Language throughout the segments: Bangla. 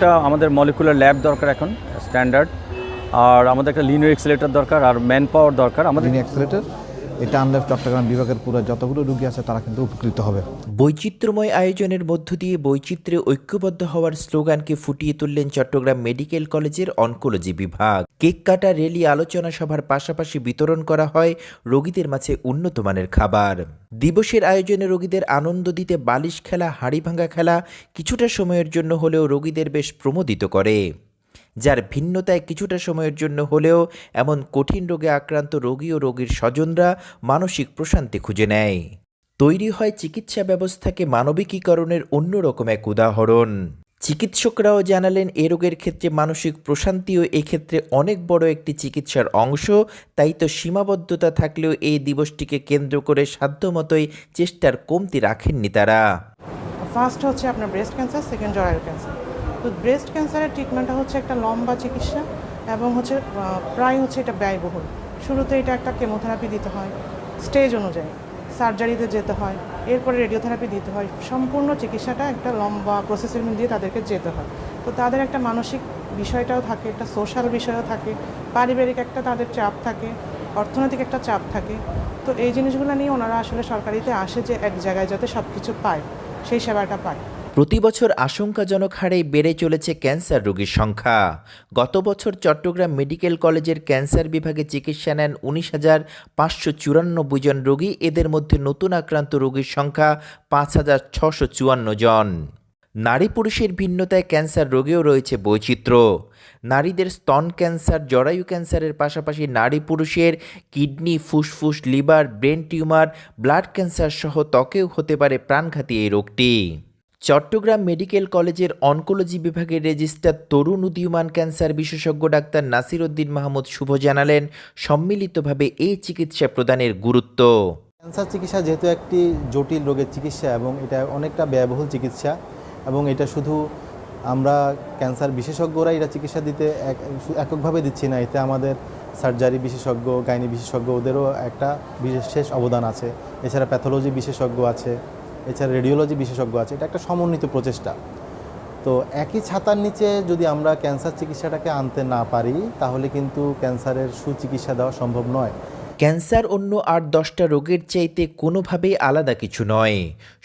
একটা আমাদের মলিকুলার ল্যাব দরকার এখন স্ট্যান্ডার্ড, আর আমাদের একটা লিনিয়ার এক্সেলেটর দরকার, আর ম্যান পাওয়ার দরকার। আমাদের লিনিয়ার এক্সেলেটর এটা আনলে চট্টগ্রাম বিভাগের পুরো যতগুলো রোগী আছে তারা কিন্তু উপকৃত হবে। বৈচিত্র্যময় আয়োজনের মধ্য দিয়ে বৈচিত্র্যে ঐক্যবদ্ধ হওয়ার স্লোগানকে ফুটিয়ে তুললেন চট্টগ্রাম মেডিকেল কলেজের অনকোলজি বিভাগ। কেক কাটা, র্যালি, আলোচনা সভার পাশাপাশি বিতরণ করা হয় রোগীদের মাঝে উন্নত মানের খাবার। দিবসের আয়োজনে রোগীদের আনন্দ দিতে বালিশ খেলা, হাড়ি ভাঙা খেলা কিছুটা সময়ের জন্য হলেও রোগীদের বেশ প্রমোদিত করে, যার ভিন্নতায় কিছুটা সময়ের জন্য হলেও এমন কঠিন রোগে আক্রান্ত রোগী ও রোগীর স্বজনরা মানসিক প্রশান্তি খুঁজে নেয়। তৈরি হয় চিকিৎসা ব্যবস্থাকে মানবিকীকরণের অন্যরকম এক উদাহরণ। চিকিৎসকরাও জানালেন এ রোগের ক্ষেত্রে মানসিক প্রশান্তিও এক্ষেত্রে অনেক বড় একটি চিকিৎসার অংশ। তাই তো সীমাবদ্ধতা থাকলেও এই দিবসটিকে কেন্দ্র করে সাধ্যমতোই চেষ্টার কমতি রাখেননি তারা। ফার্স্ট হচ্ছে আপনার ব্রেস্ট ক্যান্সার, সেকেন্ড জরায়ু ক্যান্সার। তো ব্রেস্ট ক্যান্সারের ট্রিটমেন্টটা হচ্ছে একটা লম্বা চিকিৎসা এবং হচ্ছে প্রায় হচ্ছে এটা ব্যয়বহুল। শুরুতে এটা একটা কেমোথেরাপি দিতে হয়, স্টেজ অনুযায়ী সার্জারিতে যেতে হয়, এরপরে রেডিওথেরাপি দিতে হয়। সম্পূর্ণ চিকিৎসাটা একটা লম্বা প্রসেসের মধ্যে দিয়ে তাদেরকে যেতে হয়। তো তাদের একটা মানসিক বিষয়টাও থাকে, একটা সোশ্যাল বিষয়ও থাকে, পারিবারিক একটা তাদের চাপ থাকে, অর্থনৈতিক একটা চাপ থাকে। তো এই জিনিসগুলো নিয়ে ওনারা আসলে সরকারিতে আসে যে এক জায়গায় যাতে সব কিছু পায়, সেই সেবাটা পায়। প্রতি বছর আশঙ্কাজনক হারে বেড়ে চলেছে ক্যান্সার রোগীর সংখ্যা। গত বছর চট্টগ্রাম মেডিকেল কলেজের ক্যান্সার বিভাগে চিকিৎসা নেন 19,594 জন রোগী। এদের মধ্যে নতুন আক্রান্ত রোগীর সংখ্যা 5,654 জন। নারী পুরুষের ভিন্নতায় ক্যান্সার রোগেও রয়েছে বৈচিত্র্য। নারীদের স্তন ক্যান্সার, জরায়ু ক্যান্সারের পাশাপাশি নারী পুরুষের কিডনি, ফুসফুস, liver, brain tumour, blood cancer সহ ত্বকেও হতে পারে প্রাণঘাতী এই রোগটি। চট্টগ্রাম মেডিকেল কলেজের অনকোলজি বিভাগের রেজিস্ট্রার তরুণ উদীয়মান ক্যান্সার বিশেষজ্ঞ ডাক্তার নাসির উদ্দিন মাহমুদ শুভ জানালেন সম্মিলিতভাবে এই চিকিৎসা প্রদানের গুরুত্ব। ক্যান্সার চিকিৎসা যেহেতু একটি জটিল রোগের চিকিৎসা এবং এটা অনেকটা ব্যয়বহুল চিকিৎসা, এবং এটা শুধু আমরা ক্যান্সার বিশেষজ্ঞরা এটা চিকিৎসা দিতে এককভাবে দিচ্ছি না, এতে আমাদের সার্জারি বিশেষজ্ঞ, গাইনি বিশেষজ্ঞ ওদেরও একটা বিশেষ অবদান আছে। এছাড়া প্যাথোলজি বিশেষজ্ঞ আছে, এছাড়া রেডিওলজি বিশেষজ্ঞ আছে। এটা একটা সমন্বিত প্রচেষ্টা। তো একই ছাতার নিচে যদি আমরা ক্যান্সার চিকিৎসাটাকে আনতে না পারি তাহলে কিন্তু ক্যান্সারের সুচিকিৎসা দেওয়া সম্ভব নয়। ক্যান্সার অন্য 8-10টা রোগের চাইতে কোনোভাবেই আলাদা কিছু নয়।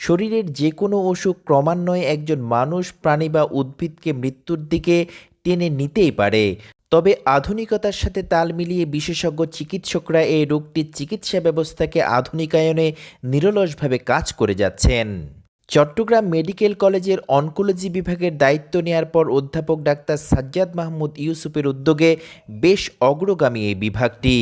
শরীরের যে কোনো অসুখ ক্রমান্বয়ে একজন মানুষ, প্রাণী বা উদ্ভিদকে মৃত্যুর দিকে টেনে নিতেই পারে। তবে আধুনিকতার সাথে তাল মিলিয়ে বিশেষজ্ঞ চিকিৎসকরা এই রোগটির চিকিৎসা ব্যবস্থাকে আধুনিকায়নে নিরলসভাবে কাজ করে যাচ্ছেন। চট্টগ্রাম মেডিকেল কলেজের অনকোলজি বিভাগের দায়িত্ব নেয়ার পর অধ্যাপক ডাক্তার সাজ্জাদ মাহমুদ ইউসুফের উদ্যোগে বেশ অগ্রগামী এই বিভাগটি।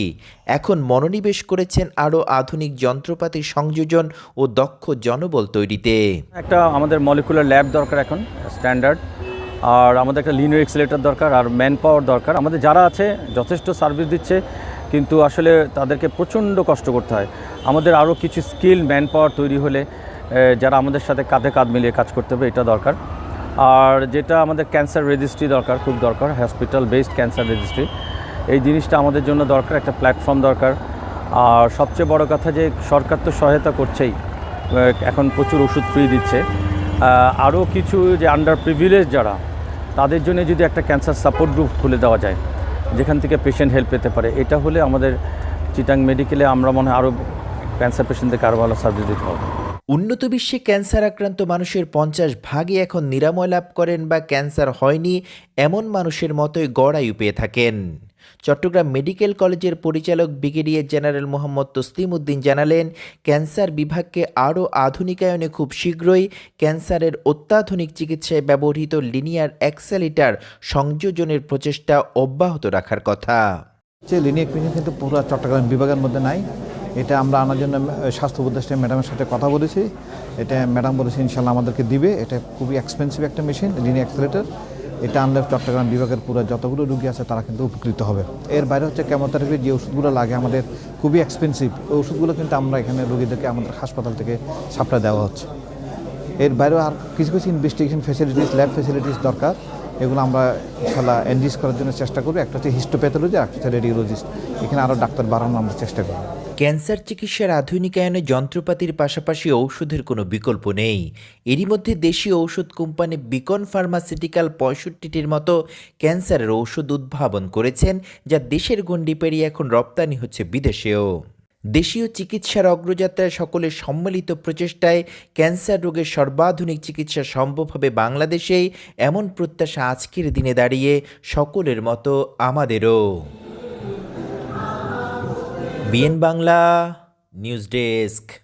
এখন মনোনিবেশ করেছেন আরও আধুনিক যন্ত্রপাতি সংযোজন ও দক্ষ জনবল তৈরিতে। একটা আমাদের মলিকুলার ল্যাব দরকার এখন স্ট্যান্ডার্ড, আর আমাদের একটা লিনিয়ার এক্সেলেটর দরকার, আর ম্যান পাওয়ার দরকার। আমাদের যারা আছে যথেষ্ট সার্ভিস দিচ্ছে, কিন্তু আসলে তাদেরকে প্রচণ্ড কষ্ট করতে হয়। আমাদের আরও কিছু স্কিল ম্যান পাওয়ার তৈরি হলে যারা আমাদের সাথে কাঁধে কাঁধ মিলিয়ে কাজ করতে হবে, এটা দরকার। আর যেটা আমাদের ক্যান্সার রেজিস্ট্রি দরকার, খুব দরকার, হসপিটাল বেসড ক্যান্সার রেজিস্ট্রি। এই জিনিসটা আমাদের জন্য দরকার, একটা প্ল্যাটফর্ম দরকার। আর সবচেয়ে বড় কথা যে সরকার তো সহায়তা করছেই, এখন প্রচুর ওষুধ ফ্রি দিচ্ছে। আরও কিছু যে আন্ডার প্রিভিলেজ যারা, তাদের জন্য যদি একটা ক্যান্সার সাপোর্ট গ্রুপ খুলে দেওয়া যায় যেখান থেকে পেশেন্ট হেল্প পেতে পারে, এটা হলে আমাদের চিটাং মেডিকেলে আমরা মনে হয় আরও ক্যান্সার পেশেন্টদেরকে আরও ভালো সার্ভিস দিতে হবে। উন্নত বিশ্বে ক্যান্সার আক্রান্ত মানুষের 50% এখন নিরাময় লাভ করেন বা ক্যান্সার হয়নি এমন মানুষের মতোই গড় আয়ু পেয়ে থাকেন। চট্টগ্রাম মেডিকেল কলেজের পরিচালক ব্রিগেডিয়ার জেনারেল মোহাম্মদ তসলিম উদ্দিন জানালেন, ক্যান্সার বিভাগকে আরও আধুনিকায়নে খুব শীঘ্রই ক্যান্সারের অত্যাধুনিক চিকিৎসায় ব্যবহৃত লিনিয়ার এক্সেলেটর সংযোজনের প্রচেষ্টা অব্যাহত রাখার কথা। লিনিয়ার ক্লিনিক কিন্তু পুরো চট্টগ্রাম বিভাগের মধ্যে নাই। এটা আমরা আনার জন্য স্বাস্থ্য উপদেষ্টা ম্যাডামের সাথে কথা বলেছি। এটা ম্যাডাম বলেছে ইনশাল্লাহ আমাদেরকে দিবে। এটা খুবই এক্সপেন্সিভ একটা মেশিন, লিনিয়ার এক্সেলেটর। এটা আনলে চট্টগ্রাম বিভাগের পুরো যতগুলো রোগী আছে তারা কিন্তু উপকৃত হবে। এর বাইরে হচ্ছে কেমোথেরাপির যে ওষুধগুলো লাগে আমাদের খুবই এক্সপেন্সিভ, ওই ওষুধগুলো কিন্তু আমরা এখানে রোগীদেরকে আমাদের হাসপাতাল থেকে সাপ্লাই দেওয়া হচ্ছে। এর বাইরেও আর কিছু কিছু ইনভেস্টিগেশন ফেসিলিটিস, ল্যাব ফেসিলিটিস দরকার। এগুলো আমরা ইনশাল্লাহ এনরিচ করার জন্য চেষ্টা করবো। একটা হচ্ছে হিস্টোপ্যাথোলজি, আর একটা হচ্ছে রেডিওলজিস্ট। এখানে আরও ডাক্তার বাড়ানোর আমরা চেষ্টা করব। ক্যান্সার চিকিৎসার আধুনিকায়নে যন্ত্রপাতির পাশাপাশি ঔষধের কোনো বিকল্প নেই। এরই মধ্যে দেশীয় ঔষধ কোম্পানি বিকন ফার্মাসিউটিক্যাল ৬৫টির মতো ক্যান্সারের ঔষধ উদ্ভাবন করেছেন, যা দেশের গণ্ডি পেরিয়ে এখন রপ্তানি হচ্ছে বিদেশেও। দেশীয় চিকিৎসার অগ্রযাত্রায় সকলের সম্মিলিত প্রচেষ্টায় ক্যান্সার রোগের সর্বাধুনিক চিকিৎসা সম্ভব হবে বাংলাদেশেই, এমন প্রত্যাশা আজকের দিনে দাঁড়িয়ে সকলের মতো আমাদেরও। BN Bangla news desk.